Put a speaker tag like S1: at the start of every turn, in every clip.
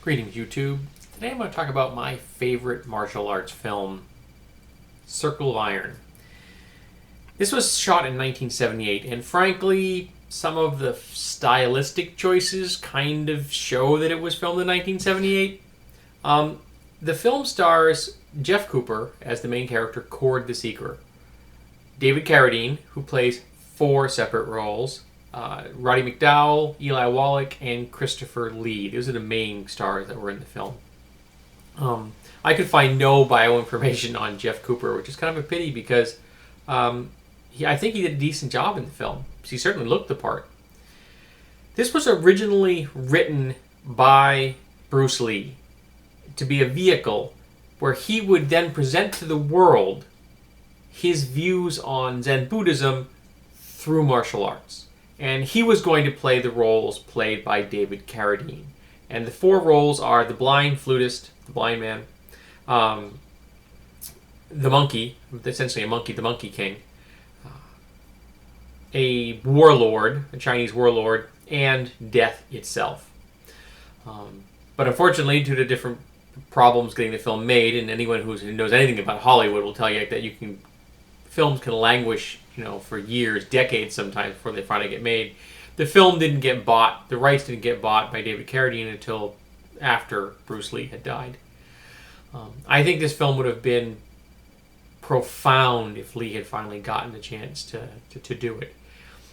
S1: Greetings, YouTube. Today I'm going to talk about my favorite martial arts film, Circle of Iron. This was shot in 1978, and frankly, some of the stylistic choices kind of show that it was filmed in 1978. The film stars Jeff Cooper as the main character, Cord the Seeker, David Carradine, who plays 4 separate roles, Roddy McDowall, Eli Wallach, and Christopher Lee. Those are the main stars that were in the film. I could find no bio information on Jeff Cooper, which is kind of a pity because I think he did a decent job in the film. He certainly looked the part. This was originally written by Bruce Lee to be a vehicle where he would then present to the world his views on Zen Buddhism through martial arts. And he was going to play the roles played by David Carradine. And the 4 roles are the blind flutist, the blind man, the monkey, essentially a monkey, the Monkey King, a warlord, a Chinese warlord, and death itself. But unfortunately, due to different problems getting the film made, and anyone who knows anything about Hollywood will tell you that films can languish, for years, decades sometimes before they finally get made. The film didn't get bought, the rights didn't get bought by David Carradine until after Bruce Lee had died. I think this film would have been profound if Lee had finally gotten the chance to do it.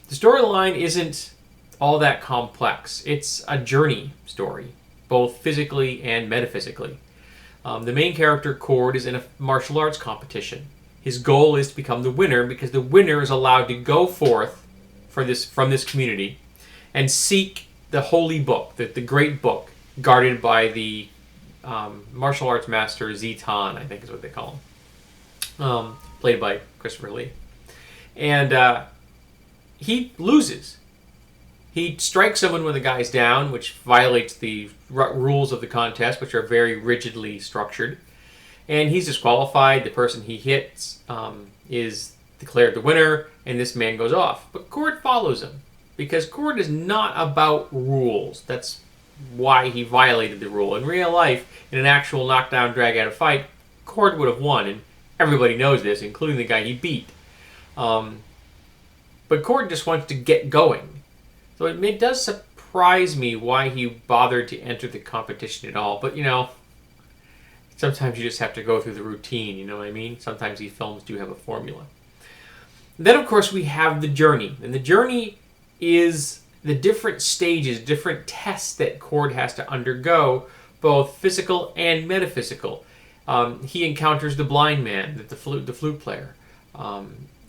S1: The storyline isn't all that complex. It's a journey story, both physically and metaphysically. The main character, Cord, is in a martial arts competition. His goal is to become the winner because the winner is allowed to go forth from this community and seek the holy book, the great book, guarded by the martial arts master Zitan, I think is what they call him, played by Christopher Lee. And he loses. He strikes someone when the guy's down, which violates the rules of the contest, which are very rigidly structured. And he's disqualified. The person he hits is declared the winner, and this man goes off. But Cord follows him, because Cord is not about rules. That's why he violated the rule. In real life, in an actual knockdown, drag-out fight, Cord would have won, and everybody knows this, including the guy he beat. But Cord just wants to get going. So it does surprise me why he bothered to enter the competition at all. But, sometimes you just have to go through the routine, you know what I mean? Sometimes these films do have a formula. Then, of course, we have the journey. And the journey is the different stages, different tests that Cord has to undergo, both physical and metaphysical. He encounters the blind man, the flute player.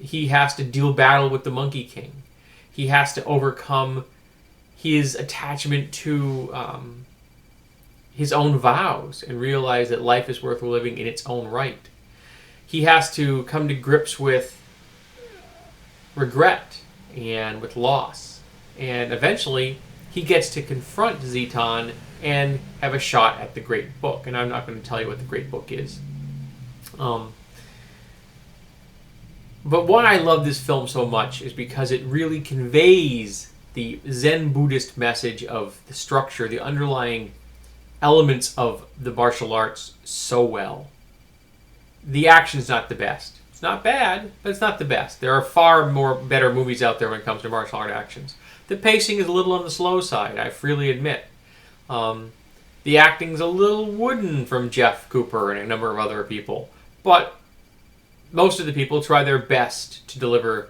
S1: He has to deal battle with the Monkey King. He has to overcome his attachment to his own vows and realize that life is worth living in its own right. He has to come to grips with regret and with loss. And eventually, he gets to confront Zitan and have a shot at the Great Book. And I'm not going to tell you what the Great Book is. But why I love this film so much is because it really conveys the Zen Buddhist message of the structure, the underlying elements of the martial arts so well. The action's not the best. It's not bad, but it's not the best. There are far more better movies out there when it comes to martial art actions. The pacing is a little on the slow side, I freely admit. The acting's a little wooden from Jeff Cooper and a number of other people, but most of the people try their best to deliver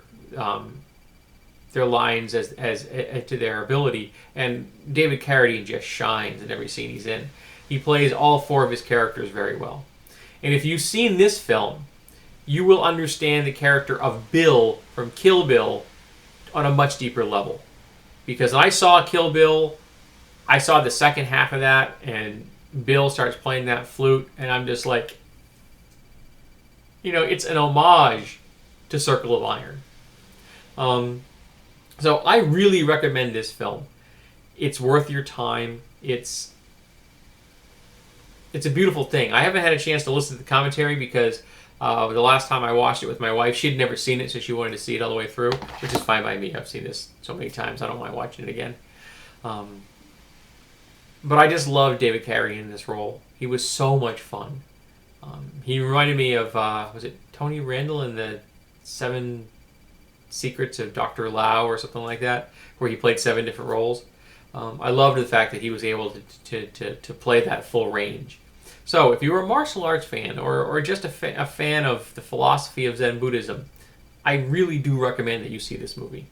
S1: their lines as to their ability, and David Carradine just shines in every scene he's in. He plays all 4 of his characters very well. And if you've seen this film, you will understand the character of Bill from Kill Bill on a much deeper level. Because when I saw Kill Bill, I saw the second half of that, and Bill starts playing that flute, and I'm just like, it's an homage to Circle of Iron. So I really recommend this film. It's worth your time. It's a beautiful thing. I haven't had a chance to listen to the commentary because the last time I watched it with my wife, she had never seen it, so she wanted to see it all the way through, which is fine by me. I've seen this so many times, I don't mind watching it again. But I just loved David Carradine in this role. He was so much fun. He reminded me of, was it Tony Randall in the Seven Secrets of Dr. Lau or something like that, where he played 7 different roles. I loved the fact that he was able to play that full range. So if you're a martial arts fan or just a fan of the philosophy of Zen Buddhism, I really do recommend that you see this movie.